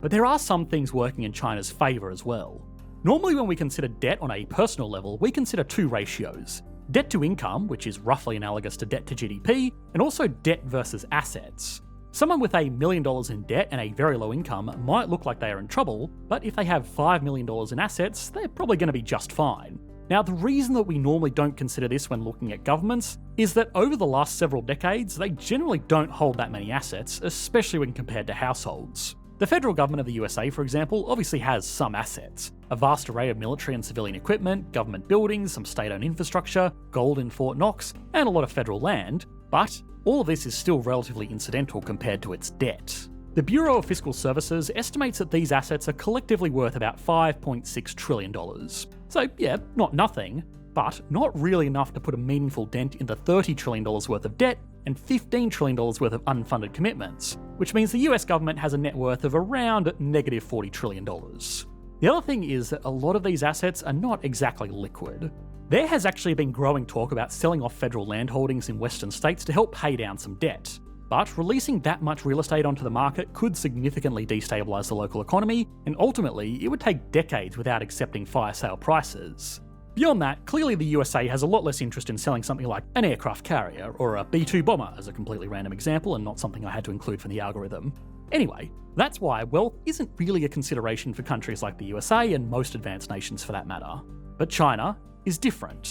But there are some things working in China's favour as well. Normally when we consider debt on a personal level, we consider two ratios. Debt to income, which is roughly analogous to debt to GDP, and also debt versus assets. Someone with $1 million in debt and a very low income might look like they are in trouble, but if they have $5 million in assets, they're probably going to be just fine. Now, the reason that we normally don't consider this when looking at governments is that over the last several decades, they generally don't hold that many assets, especially when compared to households. The federal government of the USA, for example, obviously has some assets. A vast array of military and civilian equipment, government buildings, some state-owned infrastructure, gold in Fort Knox, and a lot of federal land, but all of this is still relatively incidental compared to its debt. The Bureau of Fiscal Services estimates that these assets are collectively worth about $5.6 trillion. So yeah, not nothing, but not really enough to put a meaningful dent in the $30 trillion worth of debt and $15 trillion worth of unfunded commitments, which means the US government has a net worth of around negative $40 trillion. The other thing is that a lot of these assets are not exactly liquid. There has actually been growing talk about selling off federal land holdings in western states to help pay down some debt. But releasing that much real estate onto the market could significantly destabilise the local economy, and ultimately it would take decades without accepting fire sale prices. Beyond that, clearly the USA has a lot less interest in selling something like an aircraft carrier or a B-2 bomber, as a completely random example and not something I had to include for the algorithm. Anyway, that's why wealth isn't really a consideration for countries like the USA and most advanced nations for that matter. But China is different.